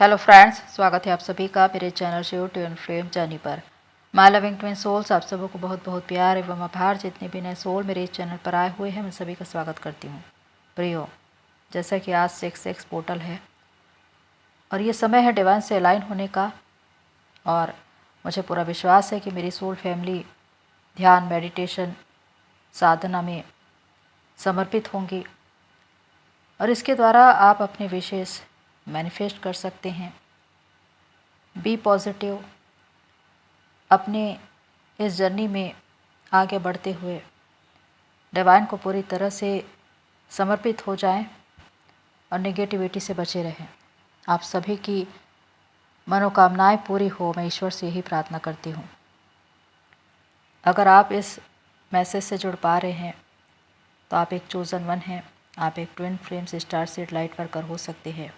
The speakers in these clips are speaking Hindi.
हेलो फ्रेंड्स, स्वागत है आप सभी का मेरे channel Shiv twin flame journey पर। माय लविंग ट्विन सोल्स, आप सबों को बहुत बहुत प्यार एवं आभार। जितने भी नए सोल मेरे इस चैनल पर आए हुए हैं, मैं सभी का स्वागत करती हूँ। प्रियो, जैसा कि आज 6 पोर्टल है और ये समय है डिवाइन से अलाइन होने का, और मुझे पूरा विश्वास है कि मेरी सोल फैमिली ध्यान, मेडिटेशन, साधना में समर्पित होंगी और इसके द्वारा आप अपने विशेष मैनिफेस्ट कर सकते हैं। बी पॉजिटिव, अपने इस जर्नी में आगे बढ़ते हुए डिवाइन को पूरी तरह से समर्पित हो जाएं और नेगेटिविटी से बचे रहें। आप सभी की मनोकामनाएं पूरी हो, मैं ईश्वर से यही प्रार्थना करती हूँ। अगर आप इस मैसेज से जुड़ पा रहे हैं तो आप एक चोजन वन हैं, आप एक twin flames star seed light worker हो सकते हैं।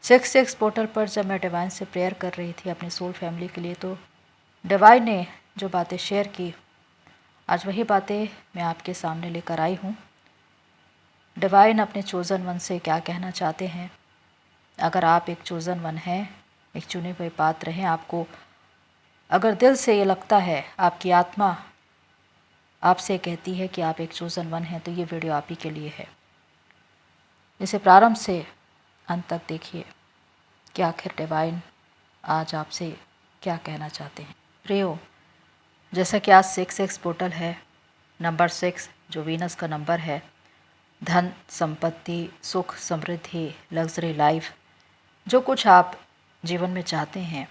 6 पोर्टल पर जब मैं डिवाइन से प्रेयर कर रही थी अपनी सोल फैमिली के लिए, तो डिवाइन ने जो बातें शेयर की, आज वही बातें मैं आपके सामने लेकर आई हूँ। डिवाइन अपने चोजन वन से क्या कहना चाहते हैं। अगर आप एक चोजन वन हैं, एक चुने हुए पात्र हैं, आपको अगर दिल से ये लगता है, आपकी आत्मा आपसे कहती है कि आप एक चोजन वन हैं, तो ये वीडियो आप ही के लिए है। इसे प्रारंभ से अंत तक देखिए कि आखिर डिवाइन आज आपसे क्या कहना चाहते हैं। प्रियो, जैसा कि आज 6 पोर्टल है, नंबर 6 जो वीनस का नंबर है, धन, संपत्ति, सुख, समृद्धि, लग्जरी लाइफ, जो कुछ आप जीवन में चाहते हैं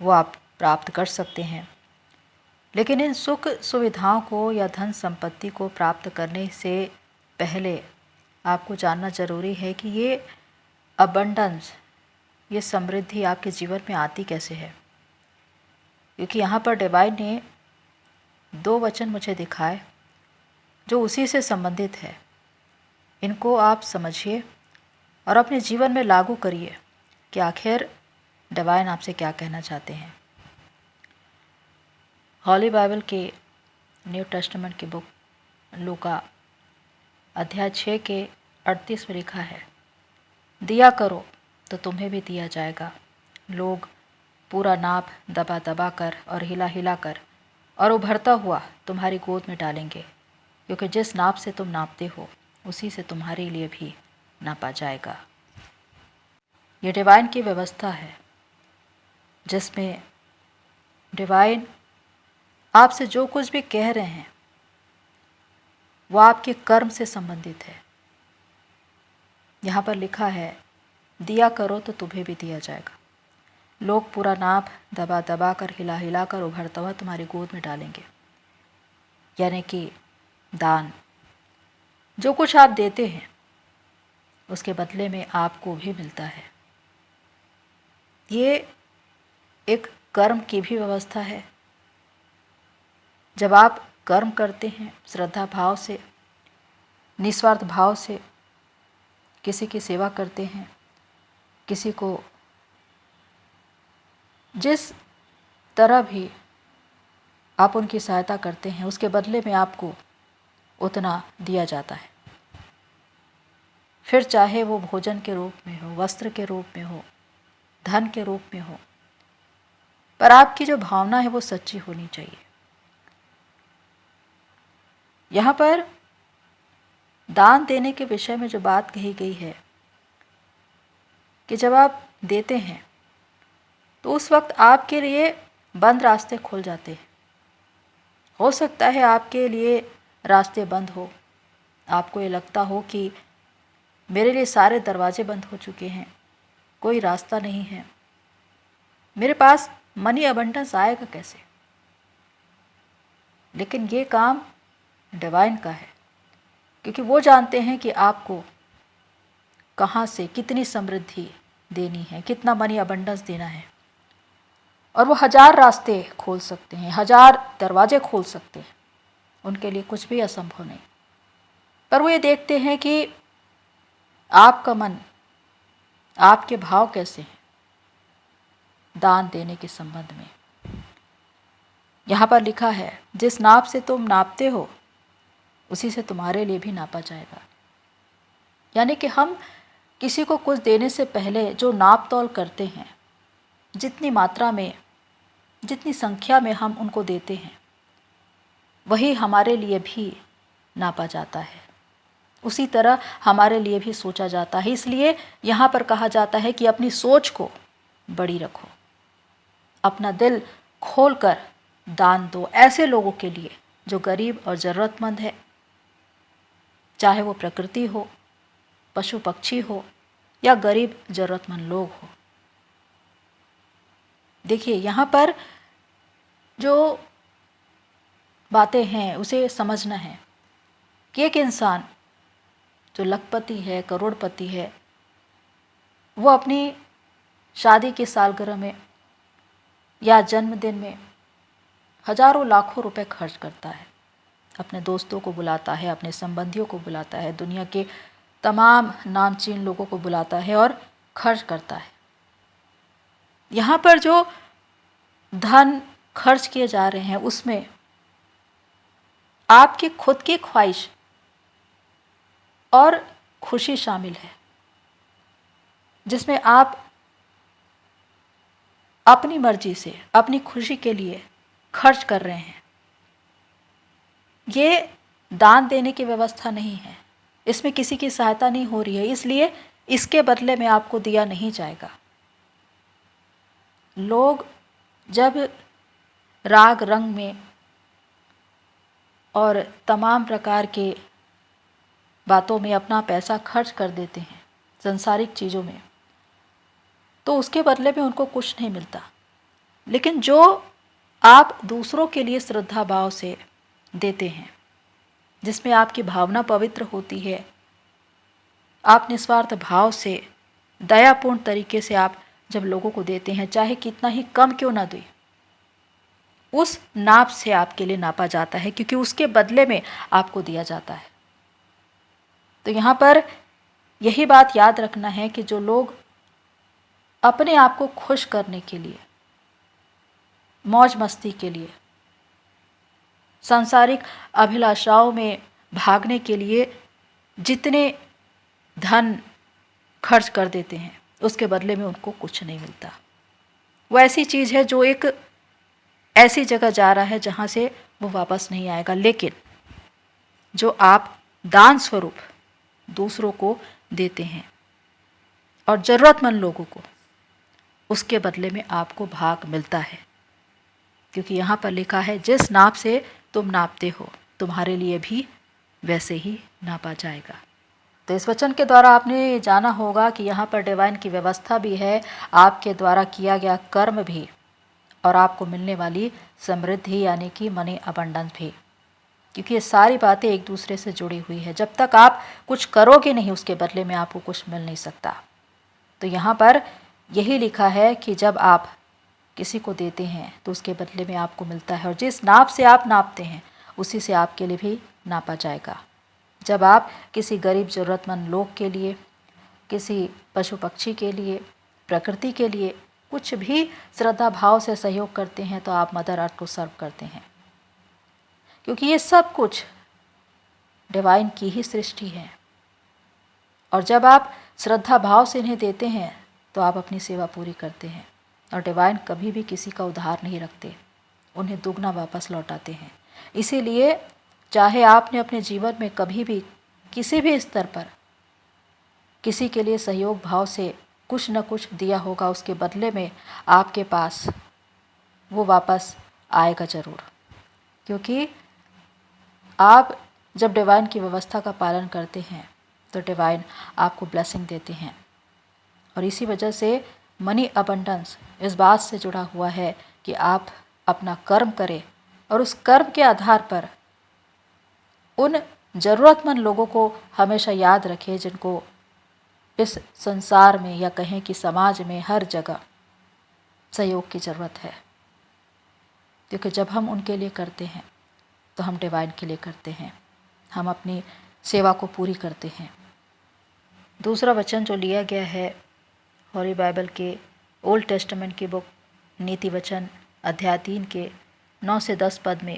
वो आप प्राप्त कर सकते हैं। लेकिन इन सुख सुविधाओं को या धन संपत्ति को प्राप्त करने से पहले आपको जानना ज़रूरी है कि ये अबंडेंस, ये समृद्धि आपके जीवन में आती कैसे है। क्योंकि यहाँ पर डिवाइन ने 2 वचन मुझे दिखाए जो उसी से संबंधित है। इनको आप समझिए और अपने जीवन में लागू करिए कि आखिर डिवाइन आपसे क्या कहना चाहते हैं। हॉली बाइबल के न्यू टेस्टामेंट की बुक लूका अध्याय 6 के 38 में लिखा है, दिया करो तो तुम्हें भी दिया जाएगा। लोग पूरा नाप दबा दबा कर और हिला हिला कर और उभरता हुआ तुम्हारी गोद में डालेंगे, क्योंकि जिस नाप से तुम नापते हो उसी से तुम्हारे लिए भी नापा जाएगा। ये डिवाइन की व्यवस्था है जिसमें डिवाइन आपसे जो कुछ भी कह रहे हैं वो आपके कर्म से संबंधित है। यहाँ पर लिखा है, दिया करो तो तुम्हें भी दिया जाएगा। लोग पूरा नाप दबा दबा कर, हिला हिला कर, उभरता हुआ तुम्हारी गोद में डालेंगे। यानी कि दान, जो कुछ आप देते हैं उसके बदले में आपको भी मिलता है। ये एक कर्म की भी व्यवस्था है। जब आप कर्म करते हैं श्रद्धा भाव से, निस्वार्थ भाव से किसी की सेवा करते हैं, किसी को जिस तरह भी आप उनकी सहायता करते हैं, उसके बदले में आपको उतना दिया जाता है। फिर चाहे वो भोजन के रूप में हो, वस्त्र के रूप में हो, धन के रूप में हो, पर आपकी जो भावना है वो सच्ची होनी चाहिए। यहाँ पर दान देने के विषय में जो बात कही गई है कि जब आप देते हैं तो उस वक्त आपके लिए बंद रास्ते खुल जाते हैं। हो सकता है आपके लिए रास्ते बंद हो, आपको ये लगता हो कि मेरे लिए सारे दरवाजे बंद हो चुके हैं, कोई रास्ता नहीं है, मेरे पास मनी अबंडेंस आएगा कैसे। लेकिन ये काम डिवाइन का है, क्योंकि वो जानते हैं कि आपको कहाँ से कितनी समृद्धि देनी है, कितना मनी अबंडेंस देना है। और वो 1000 रास्ते खोल सकते हैं, 1000 दरवाजे खोल सकते हैं, उनके लिए कुछ भी असंभव नहीं। पर वो ये देखते हैं कि आपका मन, आपके भाव कैसे हैं दान देने के संबंध में। यहाँ पर लिखा है, जिस नाप से तुम नापते हो उसी से तुम्हारे लिए भी नापा जाएगा। यानी कि हम किसी को कुछ देने से पहले जो नाप तौल करते हैं, जितनी मात्रा में, जितनी संख्या में हम उनको देते हैं, वही हमारे लिए भी नापा जाता है, उसी तरह हमारे लिए भी सोचा जाता है। इसलिए यहाँ पर कहा जाता है कि अपनी सोच को बड़ी रखो, अपना दिल खोलकर दान दो ऐसे लोगों के लिए जो गरीब और ज़रूरतमंद है, चाहे वो प्रकृति हो, पशु पक्षी हो या गरीब ज़रूरतमंद लोग हो। देखिए, यहाँ पर जो बातें हैं उसे समझना है कि एक इंसान जो लखपति है, करोड़पति है, वो अपनी शादी की सालगिरह में या जन्मदिन में हजारों लाखों रुपए खर्च करता है, अपने दोस्तों को बुलाता है, अपने संबंधियों को बुलाता है, दुनिया के तमाम नामचीन लोगों को बुलाता है और खर्च करता है। यहाँ पर जो धन खर्च किए जा रहे हैं उसमें आपकी खुद की ख्वाहिश और खुशी शामिल है, जिसमें आप अपनी मर्जी से अपनी खुशी के लिए खर्च कर रहे हैं। ये दान देने की व्यवस्था नहीं है, इसमें किसी की सहायता नहीं हो रही है, इसलिए इसके बदले में आपको दिया नहीं जाएगा। लोग जब राग रंग में और तमाम प्रकार के बातों में अपना पैसा खर्च कर देते हैं, संसारिक चीज़ों में, तो उसके बदले में उनको कुछ नहीं मिलता। लेकिन जो आप दूसरों के लिए श्रद्धा भाव से देते हैं, जिसमें आपकी भावना पवित्र होती है, आप निस्वार्थ भाव से दयापूर्ण तरीके से आप जब लोगों को देते हैं, चाहे कितना ही कम क्यों ना दें, उस नाप से आपके लिए नापा जाता है, क्योंकि उसके बदले में आपको दिया जाता है। तो यहाँ पर यही बात याद रखना है कि जो लोग अपने आप को खुश करने के लिए, मौज मस्ती के लिए, सांसारिक अभिलाषाओं में भागने के लिए जितने धन खर्च कर देते हैं, उसके बदले में उनको कुछ नहीं मिलता। वो ऐसी चीज़ है जो एक ऐसी जगह जा रहा है जहाँ से वो वापस नहीं आएगा। लेकिन जो आप दान स्वरूप दूसरों को देते हैं और ज़रूरतमंद लोगों को, उसके बदले में आपको भाग मिलता है, क्योंकि यहाँ पर लिखा है जिस नाप से तुम नापते हो तुम्हारे लिए भी वैसे ही नापा जाएगा। तो इस वचन के द्वारा आपने जाना होगा कि यहाँ पर डिवाइन की व्यवस्था भी है, आपके द्वारा किया गया कर्म भी, और आपको मिलने वाली समृद्धि यानी कि मनी अबंडेंस भी, क्योंकि ये सारी बातें एक दूसरे से जुड़ी हुई है। जब तक आप कुछ करोगे नहीं, उसके बदले में आपको कुछ मिल नहीं सकता। तो यहाँ पर यही लिखा है कि जब आप किसी को देते हैं तो उसके बदले में आपको मिलता है, और जिस नाप से आप नापते हैं उसी से आपके लिए भी नापा जाएगा। जब आप किसी गरीब ज़रूरतमंद लोग के लिए, किसी पशु पक्षी के लिए, प्रकृति के लिए कुछ भी श्रद्धा भाव से सहयोग करते हैं, तो आप मदर अर्थ को सर्व करते हैं, क्योंकि ये सब कुछ डिवाइन की ही सृष्टि है। और जब आप श्रद्धा भाव से इन्हें देते हैं तो आप अपनी सेवा पूरी करते हैं, और डिवाइन कभी भी किसी का उधार नहीं रखते, उन्हें दुगना वापस लौटाते हैं। इसीलिए चाहे आपने अपने जीवन में कभी भी किसी भी स्तर पर किसी के लिए सहयोग भाव से कुछ न कुछ दिया होगा, उसके बदले में आपके पास वो वापस आएगा ज़रूर, क्योंकि आप जब डिवाइन की व्यवस्था का पालन करते हैं तो डिवाइन आपको ब्लेसिंग देते हैं। और इसी वजह से मनी अबंडेंस इस बात से जुड़ा हुआ है कि आप अपना कर्म करें और उस कर्म के आधार पर उन ज़रूरतमंद लोगों को हमेशा याद रखें, जिनको इस संसार में या कहें कि समाज में हर जगह सहयोग की ज़रूरत है। क्योंकि जब हम उनके लिए करते हैं तो हम डिवाइन के लिए करते हैं, हम अपनी सेवा को पूरी करते हैं। दूसरा वचन जो लिया गया है हॉली बाइबल के ओल्ड टेस्टामेंट की बुक नीति वचन अध्याय 3 के 9 से 10 पद में,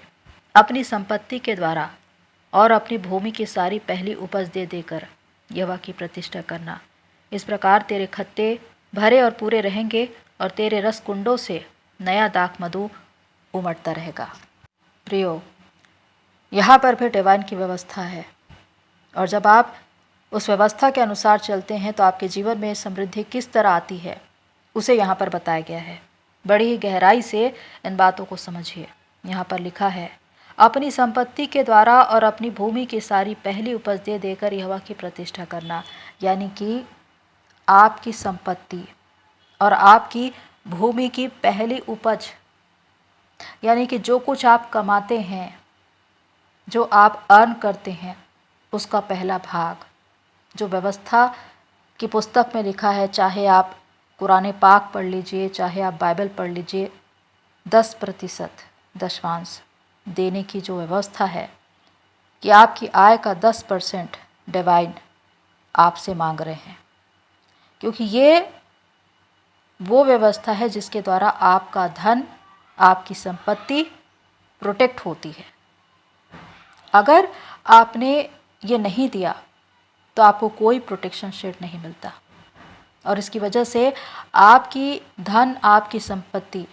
अपनी संपत्ति के द्वारा और अपनी भूमि की सारी पहली उपज दे देकर यहोवा की प्रतिष्ठा करना, इस प्रकार तेरे खत्ते भरे और पूरे रहेंगे और तेरे रस कुंडों से नया दाख मधु उमड़ता रहेगा। प्रियो, यहाँ पर भी डिवाइन की व्यवस्था है और जब आप उस व्यवस्था के अनुसार चलते हैं तो आपके जीवन में समृद्धि किस तरह आती है उसे यहाँ पर बताया गया है। बड़ी ही गहराई से इन बातों को समझिए। यहाँ पर लिखा है, अपनी संपत्ति के द्वारा और अपनी भूमि की सारी पहली उपज दे देकर यहोवा की प्रतिष्ठा करना, यानी कि आपकी संपत्ति और आपकी भूमि की पहली उपज, यानी कि जो कुछ आप कमाते हैं, जो आप अर्न करते हैं, उसका पहला भाग जो व्यवस्था की पुस्तक में लिखा है, चाहे आप कुरान पाक पढ़ लीजिए, चाहे आप बाइबल पढ़ लीजिए, 10% दशमांश देने की जो व्यवस्था है कि आपकी आय का 10% डिवाइन आपसे मांग रहे हैं, क्योंकि ये वो व्यवस्था है जिसके द्वारा आपका धन, आपकी संपत्ति प्रोटेक्ट होती है। अगर आपने ये नहीं दिया तो आपको कोई प्रोटेक्शन शील्ड नहीं मिलता और इसकी वजह से आपकी धन, आपकी संपत्ति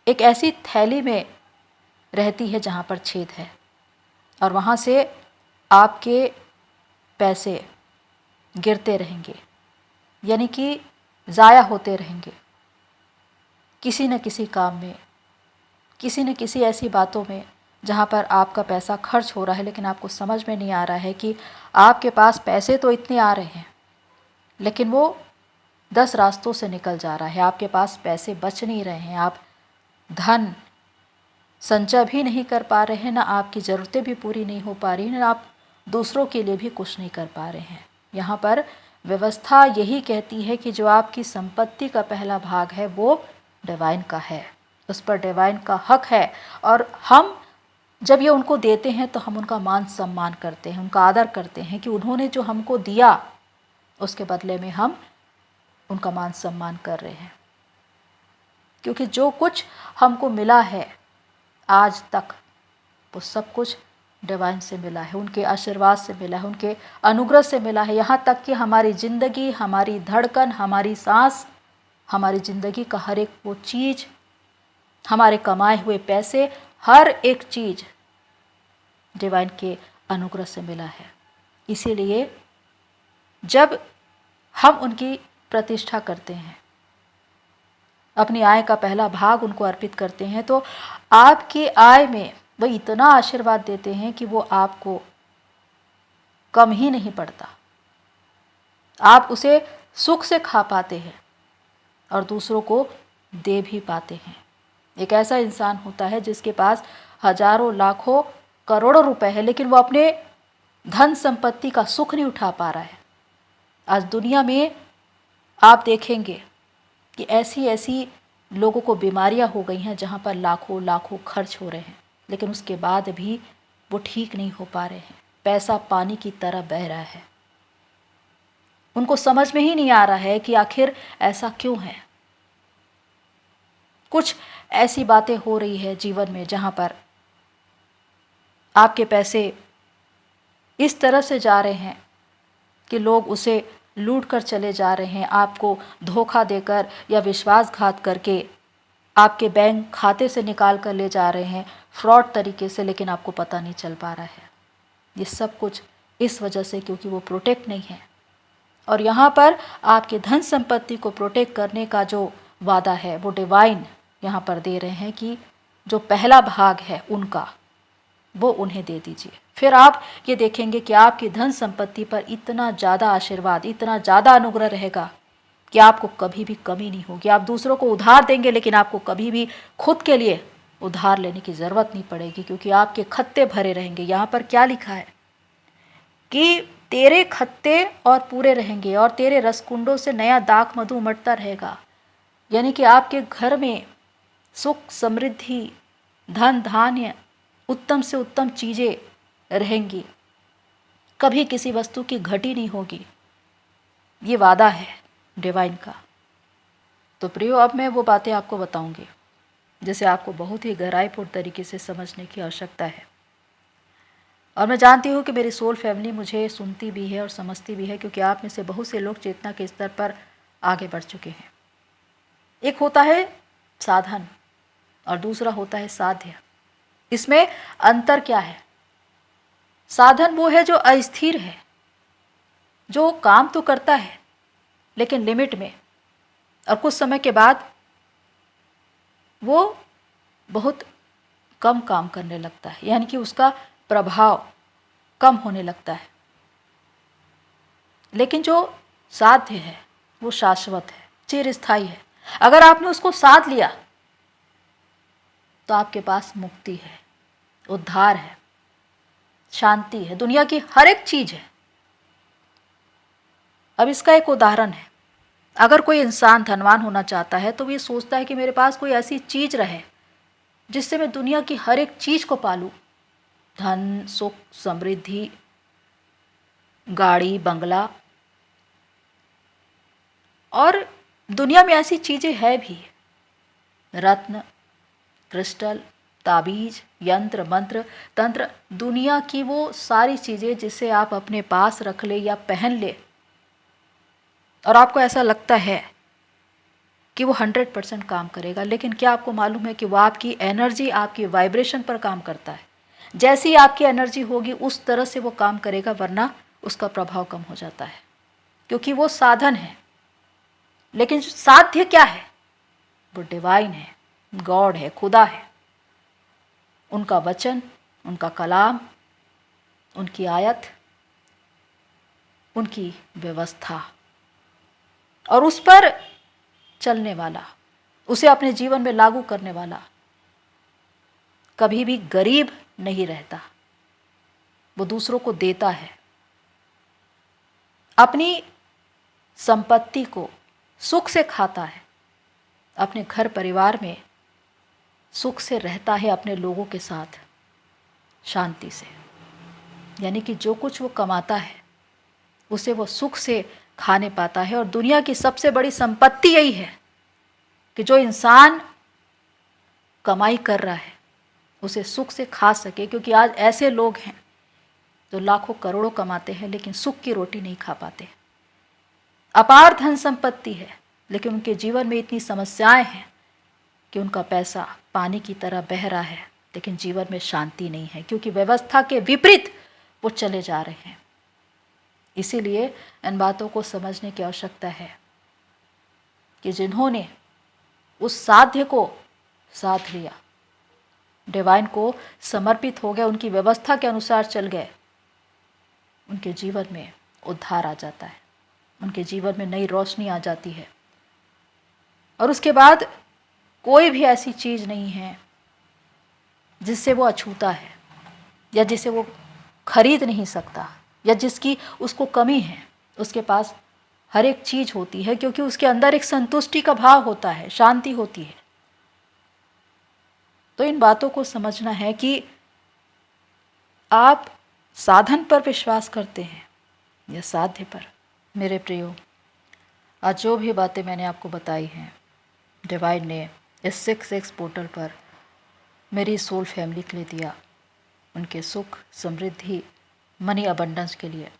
एक ऐसी थैली में रहती है जहाँ पर छेद है और वहाँ से आपके पैसे गिरते रहेंगे, यानी कि ज़ाया होते रहेंगे किसी न किसी काम में, किसी न किसी ऐसी बातों में जहाँ पर आपका पैसा खर्च हो रहा है, लेकिन आपको समझ में नहीं आ रहा है कि आपके पास पैसे तो इतने आ रहे हैं लेकिन वो 10 रास्तों से निकल जा रहा है। आपके पास पैसे बच नहीं रहे हैं, आप धन संचय भी नहीं कर पा रहे हैं, ना आपकी ज़रूरतें भी पूरी नहीं हो पा रही हैं, ना आप दूसरों के लिए भी कुछ नहीं कर पा रहे हैं। यहाँ पर व्यवस्था यही कहती है कि जो आपकी संपत्ति का पहला भाग है वो डिवाइन का है, उस पर डिवाइन का हक है और हम जब ये उनको देते हैं तो हम उनका मान सम्मान करते हैं, उनका आदर करते हैं कि उन्होंने जो हमको दिया उसके बदले में हम उनका मान सम्मान कर रहे हैं, क्योंकि जो कुछ हमको मिला है आज तक वो सब कुछ डिवाइन से मिला है, उनके आशीर्वाद से मिला है, उनके अनुग्रह से मिला है। यहाँ तक कि हमारी ज़िंदगी, हमारी धड़कन, हमारी सांस, हमारी ज़िंदगी का हर एक वो चीज़, हमारे कमाए हुए पैसे, हर एक चीज़ डिवाइन के अनुग्रह से मिला है। इसीलिए जब हम उनकी प्रतिष्ठा करते हैं, अपनी आय का पहला भाग उनको अर्पित करते हैं, तो आपकी आय में वो इतना आशीर्वाद देते हैं कि वो आपको कम ही नहीं पड़ता, आप उसे सुख से खा पाते हैं और दूसरों को दे भी पाते हैं। एक ऐसा इंसान होता है जिसके पास हजारों, लाखों, करोड़ों रुपए है, लेकिन वो अपने धन संपत्ति का सुख नहीं उठा पा रहा है। आज दुनिया में आप देखेंगे कि ऐसी ऐसी लोगों को बीमारियां हो गई हैं जहां पर लाखों लाखों खर्च हो रहे हैं, लेकिन उसके बाद भी वो ठीक नहीं हो पा रहे हैं। पैसा पानी की तरह बह रहा है, उनको समझ में ही नहीं आ रहा है कि आखिर ऐसा क्यों है। कुछ ऐसी बातें हो रही है जीवन में जहां पर आपके पैसे इस तरह से जा रहे हैं कि लोग उसे लूट कर चले जा रहे हैं, आपको धोखा देकर या विश्वासघात करके आपके बैंक खाते से निकाल कर ले जा रहे हैं फ्रॉड तरीके से, लेकिन आपको पता नहीं चल पा रहा है। ये सब कुछ इस वजह से क्योंकि वो प्रोटेक्ट नहीं है। और यहाँ पर आपके धन संपत्ति को प्रोटेक्ट करने का जो वादा है वो डिवाइन यहाँ पर दे रहे हैं कि जो पहला भाग है उनका वो उन्हें दे दीजिए। फिर आप ये देखेंगे कि आपकी धन संपत्ति पर इतना ज़्यादा आशीर्वाद, इतना ज़्यादा अनुग्रह रहेगा कि आपको कभी भी कमी नहीं होगी। आप दूसरों को उधार देंगे लेकिन आपको कभी भी खुद के लिए उधार लेने की ज़रूरत नहीं पड़ेगी, क्योंकि आपके खत्ते भरे रहेंगे। यहाँ पर क्या लिखा है कि तेरे खत्ते और पूरे रहेंगे और तेरे रसकुंडों से नया दाख मधु उमड़ता रहेगा, यानी कि आपके घर में सुख, समृद्धि, धन धान्य, उत्तम से उत्तम चीज़ें रहेंगी, कभी किसी वस्तु की घटी नहीं होगी। ये वादा है डिवाइन का। तो प्रियो, अब मैं वो बातें आपको बताऊंगी जिसे आपको बहुत ही गहराईपूर्ण तरीके से समझने की आवश्यकता है। और मैं जानती हूँ कि मेरी सोल फैमिली मुझे सुनती भी है और समझती भी है, क्योंकि आप में से बहुत से लोग चेतना के स्तर पर आगे बढ़ चुके हैं। एक होता है साधन और दूसरा होता है साध्य। इसमें अंतर क्या है? साधन वो है जो अस्थिर है, जो काम तो करता है लेकिन लिमिट में, और कुछ समय के बाद वो बहुत कम काम करने लगता है, यानी कि उसका प्रभाव कम होने लगता है। लेकिन जो साध्य है वो शाश्वत है, चिरस्थायी है। अगर आपने उसको साध लिया तो आपके पास मुक्ति है, उद्धार है, शांति है, दुनिया की हर एक चीज है। अब इसका एक उदाहरण है। अगर कोई इंसान धनवान होना चाहता है तो वो ये सोचता है कि मेरे पास कोई ऐसी चीज रहे जिससे मैं दुनिया की हर एक चीज को पालूं। धन, सुख, समृद्धि, गाड़ी, बंगला, और दुनिया में ऐसी चीजें है भी, रत्न, क्रिस्टल, ताबीज, यंत्र, मंत्र, तंत्र, दुनिया की वो सारी चीजें जिसे आप अपने पास रख ले या पहन ले और आपको ऐसा लगता है कि वो 100% काम करेगा, लेकिन क्या आपको मालूम है कि वो आपकी एनर्जी, आपकी वाइब्रेशन पर काम करता है। जैसी आपकी एनर्जी होगी उस तरह से वो काम करेगा, वरना उसका प्रभाव कम हो जाता है, क्योंकि वो साधन है। लेकिन साध्य क्या है? वो डिवाइन है, गॉड है, खुदा है। उनका वचन, उनका कलाम, उनकी आयत, उनकी व्यवस्था, और उस पर चलने वाला, उसे अपने जीवन में लागू करने वाला कभी भी गरीब नहीं रहता। वो दूसरों को देता है, अपनी संपत्ति को सुख से खाता है, अपने घर परिवार में सुख से रहता है, अपने लोगों के साथ शांति से। यानी कि जो कुछ वो कमाता है उसे वो सुख से खाने पाता है। और दुनिया की सबसे बड़ी संपत्ति यही है कि जो इंसान कमाई कर रहा है उसे सुख से खा सके, क्योंकि आज ऐसे लोग हैं जो लाखों करोड़ों कमाते हैं लेकिन सुख की रोटी नहीं खा पाते। अपार धन संपत्ति है लेकिन उनके जीवन में इतनी समस्याएं हैं कि उनका पैसा पानी की तरह बह रहा है, लेकिन जीवन में शांति नहीं है, क्योंकि व्यवस्था के विपरीत वो चले जा रहे हैं। इसीलिए इन बातों को समझने की आवश्यकता है कि जिन्होंने उस साध्य को साध लिया, डिवाइन को समर्पित हो गए, उनकी व्यवस्था के अनुसार चल गए, उनके जीवन में उद्धार आ जाता है, उनके जीवन में नई रोशनी आ जाती है। और उसके बाद कोई भी ऐसी चीज़ नहीं है जिससे वो अछूता है या जिसे वो खरीद नहीं सकता या जिसकी उसको कमी है। उसके पास हर एक चीज़ होती है, क्योंकि उसके अंदर एक संतुष्टि का भाव होता है, शांति होती है। तो इन बातों को समझना है कि आप साधन पर विश्वास करते हैं या साध्य पर। मेरे प्रियो, आज जो भी बातें मैंने आपको बताई हैं, डिवाइन ने इस 6 पोर्टल पर मेरी सोल फैमिली के लिए दिया, उनके सुख, समृद्धि, मनी अबंडेंस के लिए।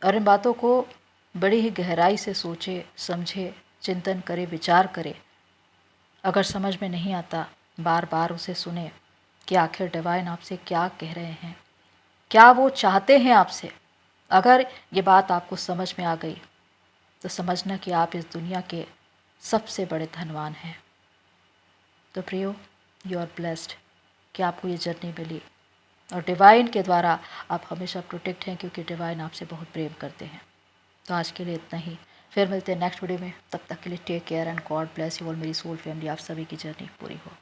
और इन बातों को बड़ी ही गहराई से सोचे, समझे, चिंतन करे, विचार करे। अगर समझ में नहीं आता, बार बार उसे सुने कि आखिर डिवाइन आपसे क्या कह रहे हैं, क्या वो चाहते हैं आपसे। अगर ये बात आपको समझ में आ गई तो समझना कि आप इस दुनिया के सबसे बड़े धनवान हैं। तो प्रियो, यू आर ब्लेस्ड कि आपको ये जर्नी मिली, और डिवाइन के द्वारा आप हमेशा प्रोटेक्ट हैं, क्योंकि डिवाइन आपसे बहुत प्रेम करते हैं। तो आज के लिए इतना ही, फिर मिलते हैं नेक्स्ट वीडियो में। तब तक के लिए take care and God bless you all. मेरी सोल फैमिली, आप सभी की जर्नी पूरी हो।